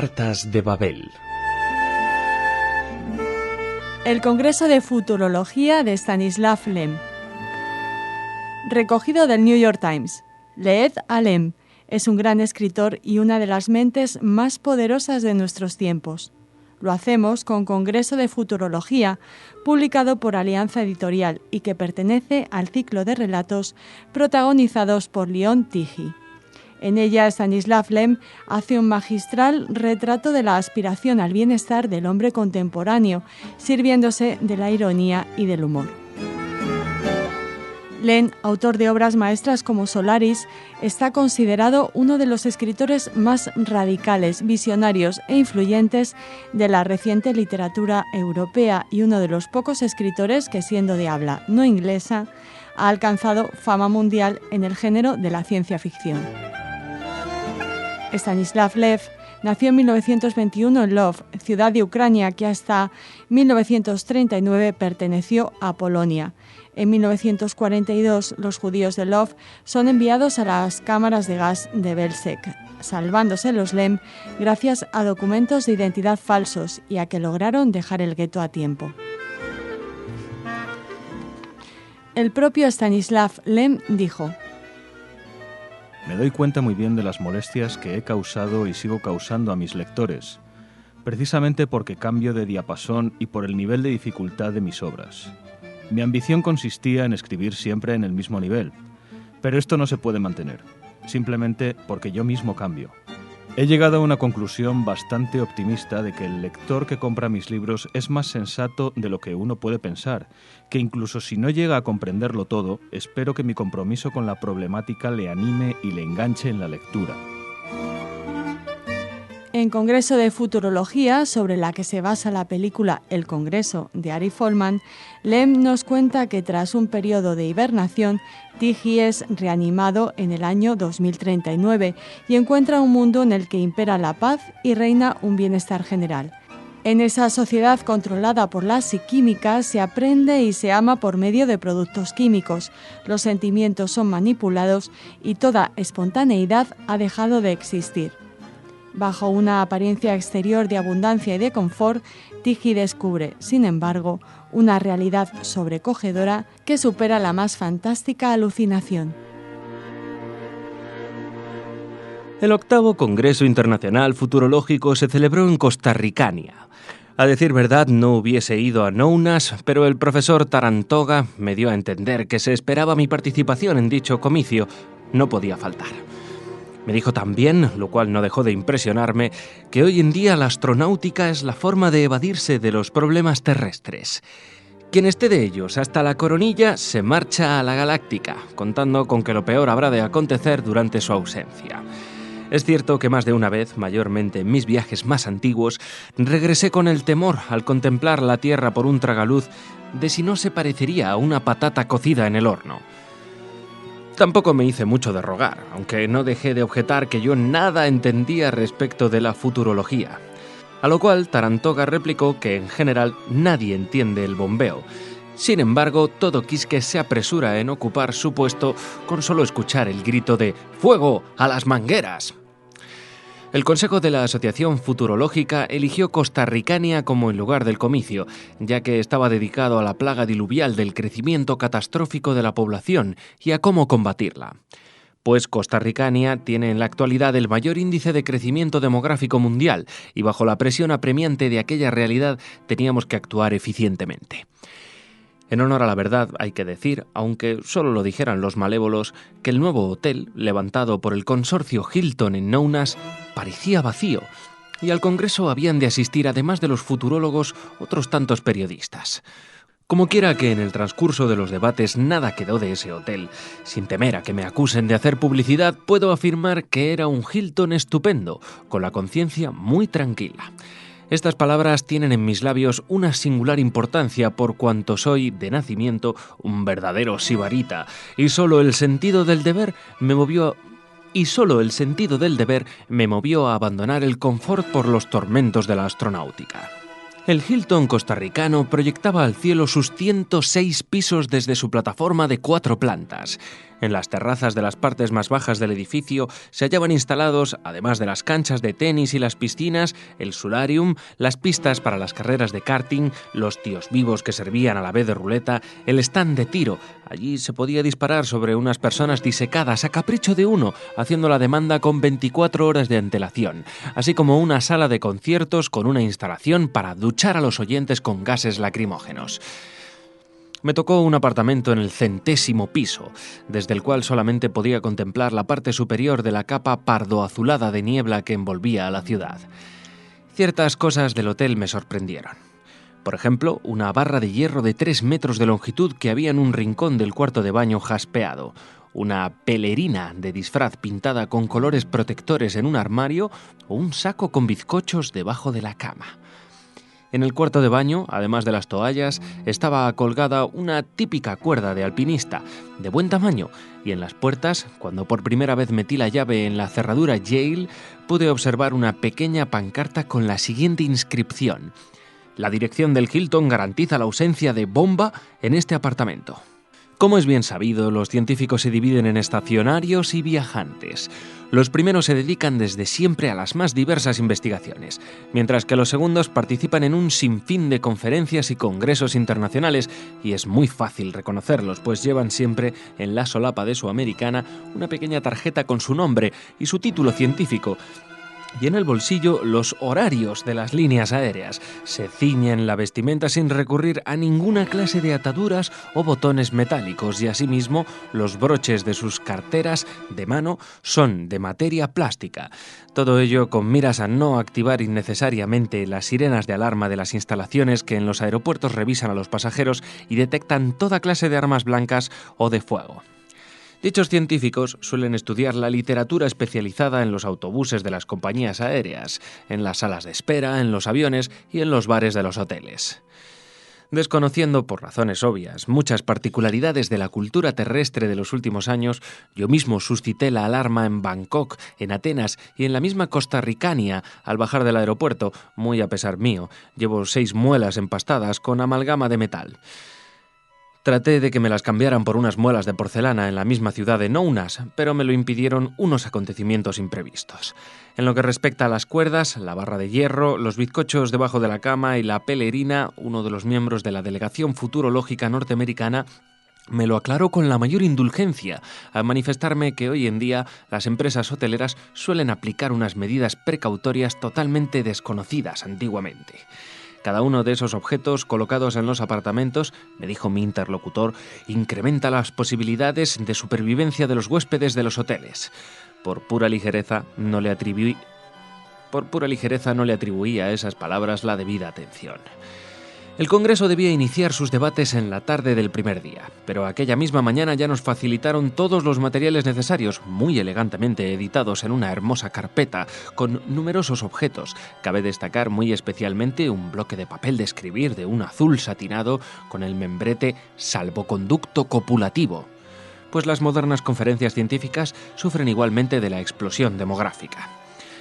Cartas de Babel. El Congreso de Futurología de Stanislav Lem. Recogido del New York Times. Leed a Lem. Es un gran escritor y una de las mentes más poderosas de nuestros tiempos. Lo hacemos con Congreso de Futurología, publicado por Alianza Editorial y que pertenece al ciclo de relatos protagonizados por Leon Tiggy. En ella, Stanislav Lem hace un magistral retrato de la aspiración al bienestar del hombre contemporáneo, sirviéndose de la ironía y del humor. Lem, autor de obras maestras como Solaris, está considerado uno de los escritores más radicales, visionarios e influyentes de la reciente literatura europea y uno de los pocos escritores que, siendo de habla no inglesa, ha alcanzado fama mundial en el género de la ciencia ficción. Stanislav Lem nació en 1921 en Lwów, ciudad de Ucrania que hasta 1939 perteneció a Polonia. En 1942, los judíos de Lwów son enviados a las cámaras de gas de Belzec, salvándose los Lem gracias a documentos de identidad falsos y a que lograron dejar el gueto a tiempo. El propio Stanislav Lem dijo: Me doy cuenta muy bien de las molestias que he causado y sigo causando a mis lectores, precisamente porque cambio de diapasón y por el nivel de dificultad de mis obras. Mi ambición consistía en escribir siempre en el mismo nivel, pero esto no se puede mantener, simplemente porque yo mismo cambio. He llegado a una conclusión bastante optimista de que el lector que compra mis libros es más sensato de lo que uno puede pensar, que incluso si no llega a comprenderlo todo, espero que mi compromiso con la problemática le anime y le enganche en la lectura. En Congreso de Futurología, sobre la que se basa la película El Congreso de Ari Folman, Lem nos cuenta que tras un periodo de hibernación, Tiggy es reanimado en el año 2039 y encuentra un mundo en el que impera la paz y reina un bienestar general. En esa sociedad controlada por la psiquímica se aprende y se ama por medio de productos químicos, los sentimientos son manipulados y toda espontaneidad ha dejado de existir. Bajo una apariencia exterior de abundancia y de confort, Tiggy descubre, sin embargo, una realidad sobrecogedora que supera la más fantástica alucinación. El 8º Congreso Internacional Futurológico se celebró en Costarricania. A decir verdad, no hubiese ido a Kaunas, pero el profesor Tarantoga me dio a entender que se esperaba mi participación en dicho comicio. No podía faltar. Me dijo también, lo cual no dejó de impresionarme, que hoy en día la astronáutica es la forma de evadirse de los problemas terrestres. Quien esté de ellos hasta la coronilla se marcha a la galáctica, contando con que lo peor habrá de acontecer durante su ausencia. Es cierto que más de una vez, mayormente en mis viajes más antiguos, regresé con el temor al contemplar la Tierra por un tragaluz de si no se parecería a una patata cocida en el horno. Tampoco me hice mucho de rogar, aunque no dejé de objetar que yo nada entendía respecto de la futurología. A lo cual Tarantoga replicó que en general nadie entiende el bombeo. Sin embargo, todo Quisque se apresura en ocupar su puesto con solo escuchar el grito de ¡Fuego a las mangueras! El Consejo de la Asociación Futurológica eligió Costarricania como el lugar del comicio, ya que estaba dedicado a la plaga diluvial del crecimiento catastrófico de la población y a cómo combatirla. Pues Costarricania tiene en la actualidad el mayor índice de crecimiento demográfico mundial y bajo la presión apremiante de aquella realidad teníamos que actuar eficientemente. En honor a la verdad, hay que decir, aunque solo lo dijeran los malévolos, que el nuevo hotel, levantado por el consorcio Hilton en Kaunas, parecía vacío, y al congreso habían de asistir, además de los futurólogos, otros tantos periodistas. Como quiera que en el transcurso de los debates nada quedó de ese hotel, sin temer a que me acusen de hacer publicidad, puedo afirmar que era un Hilton estupendo, con la conciencia muy tranquila. Estas palabras tienen en mis labios una singular importancia por cuanto soy, de nacimiento, un verdadero sibarita, y solo el sentido del deber me movió a abandonar el confort por los tormentos de la astronáutica. El Hilton costarricano proyectaba al cielo sus 106 pisos desde su plataforma de 4 plantas. En las terrazas de las partes más bajas del edificio se hallaban instalados, además de las canchas de tenis y las piscinas, el solarium, las pistas para las carreras de karting, los tíos vivos que servían a la vez de ruleta, el stand de tiro. Allí se podía disparar sobre unas personas disecadas a capricho de uno, haciendo la demanda con 24 horas de antelación, así como una sala de conciertos con una instalación para duchar a los oyentes con gases lacrimógenos. Me tocó un apartamento en el 100º piso, desde el cual solamente podía contemplar la parte superior de la capa pardo-azulada de niebla que envolvía a la ciudad. Ciertas cosas del hotel me sorprendieron. Por ejemplo, una barra de hierro de 3 metros de longitud que había en un rincón del cuarto de baño jaspeado, una pelerina de disfraz pintada con colores protectores en un armario o un saco con bizcochos debajo de la cama. En el cuarto de baño, además de las toallas, estaba colgada una típica cuerda de alpinista, de buen tamaño, y en las puertas, cuando por primera vez metí la llave en la cerradura Yale, pude observar una pequeña pancarta con la siguiente inscripción: La dirección del Hilton garantiza la ausencia de bomba en este apartamento. Como es bien sabido, los científicos se dividen en estacionarios y viajantes. Los primeros se dedican desde siempre a las más diversas investigaciones, mientras que los segundos participan en un sinfín de conferencias y congresos internacionales, y es muy fácil reconocerlos, pues llevan siempre en la solapa de su americana una pequeña tarjeta con su nombre y su título científico, y en el bolsillo los horarios de las líneas aéreas. Se ciñen la vestimenta sin recurrir a ninguna clase de ataduras o botones metálicos, y asimismo los broches de sus carteras de mano son de materia plástica. Todo ello con miras a no activar innecesariamente las sirenas de alarma de las instalaciones que en los aeropuertos revisan a los pasajeros y detectan toda clase de armas blancas o de fuego. Dichos científicos suelen estudiar la literatura especializada en los autobuses de las compañías aéreas, en las salas de espera, en los aviones y en los bares de los hoteles. Desconociendo, por razones obvias, muchas particularidades de la cultura terrestre de los últimos años, yo mismo suscité la alarma en Bangkok, en Atenas y en la misma Costarricania al bajar del aeropuerto, muy a pesar mío. Llevo 6 muelas empastadas con amalgama de metal. Traté de que me las cambiaran por unas muelas de porcelana en la misma ciudad de Nounas, pero me lo impidieron unos acontecimientos imprevistos. En lo que respecta a las cuerdas, la barra de hierro, los bizcochos debajo de la cama y la pelerina, uno de los miembros de la Delegación Futurológica norteamericana me lo aclaró con la mayor indulgencia, al manifestarme que hoy en día las empresas hoteleras suelen aplicar unas medidas precautorias totalmente desconocidas antiguamente. Cada uno de esos objetos colocados en los apartamentos, me dijo mi interlocutor, incrementa las posibilidades de supervivencia de los huéspedes de los hoteles. Por pura ligereza no le atribuí a esas palabras la debida atención. El Congreso debía iniciar sus debates en la tarde del primer día, pero aquella misma mañana ya nos facilitaron todos los materiales necesarios, muy elegantemente editados en una hermosa carpeta, con numerosos objetos. Cabe destacar muy especialmente un bloque de papel de escribir de un azul satinado con el membrete salvoconducto copulativo, pues las modernas conferencias científicas sufren igualmente de la explosión demográfica.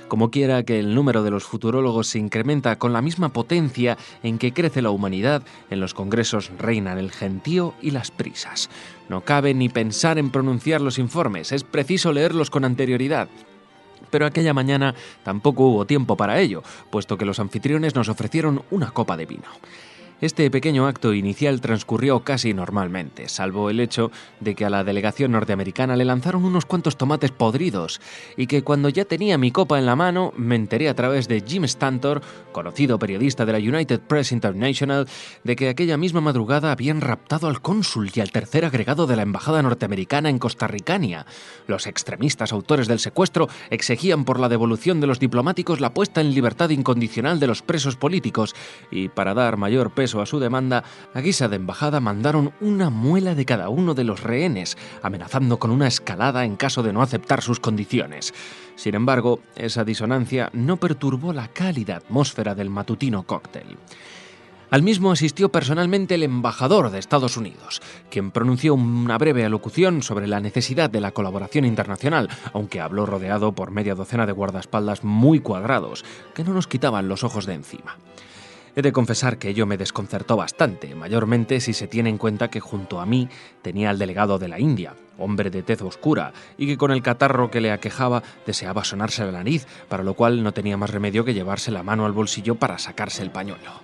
Como quiera que el número de los futurólogos se incrementa con la misma potencia en que crece la humanidad, en los congresos reinan el gentío y las prisas. No cabe ni pensar en pronunciar los informes, es preciso leerlos con anterioridad. Pero aquella mañana tampoco hubo tiempo para ello, puesto que los anfitriones nos ofrecieron una copa de vino. Este pequeño acto inicial transcurrió casi normalmente, salvo el hecho de que a la delegación norteamericana le lanzaron unos cuantos tomates podridos y que cuando ya tenía mi copa en la mano me enteré a través de Jim Stantor, conocido periodista de la United Press International, de que aquella misma madrugada habían raptado al cónsul y al tercer agregado de la embajada norteamericana en Costarricania. Los extremistas autores del secuestro exigían por la devolución de los diplomáticos la puesta en libertad incondicional de los presos políticos y, para dar mayor peso a su demanda, a guisa de embajada mandaron una muela de cada uno de los rehenes, amenazando con una escalada en caso de no aceptar sus condiciones. Sin embargo, esa disonancia no perturbó la cálida atmósfera del matutino cóctel. Al mismo asistió personalmente el embajador de Estados Unidos, quien pronunció una breve alocución sobre la necesidad de la colaboración internacional, aunque habló rodeado por media docena de guardaespaldas muy cuadrados, que no nos quitaban los ojos de encima. He de confesar que ello me desconcertó bastante, mayormente si se tiene en cuenta que junto a mí tenía al delegado de la India, hombre de tez oscura, y que con el catarro que le aquejaba deseaba sonarse la nariz, para lo cual no tenía más remedio que llevarse la mano al bolsillo para sacarse el pañuelo.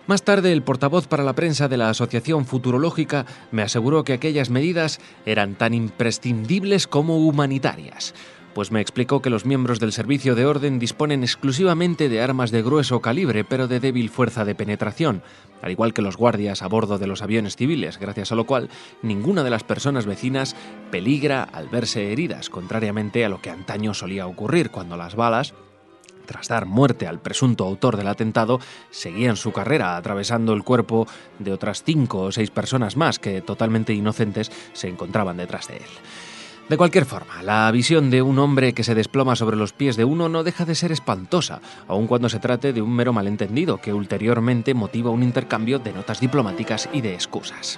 Más tarde, el portavoz para la prensa de la Asociación Futurológica me aseguró que aquellas medidas eran tan imprescindibles como humanitarias, pues me explicó que los miembros del servicio de orden disponen exclusivamente de armas de grueso calibre pero de débil fuerza de penetración, al igual que los guardias a bordo de los aviones civiles, gracias a lo cual ninguna de las personas vecinas peligra al verse heridas, contrariamente a lo que antaño solía ocurrir cuando las balas, tras dar muerte al presunto autor del atentado, seguían su carrera atravesando el cuerpo de otras 5 o 6 personas más que, totalmente inocentes, se encontraban detrás de él. De cualquier forma, la visión de un hombre que se desploma sobre los pies de uno no deja de ser espantosa, aun cuando se trate de un mero malentendido que ulteriormente motiva un intercambio de notas diplomáticas y de excusas.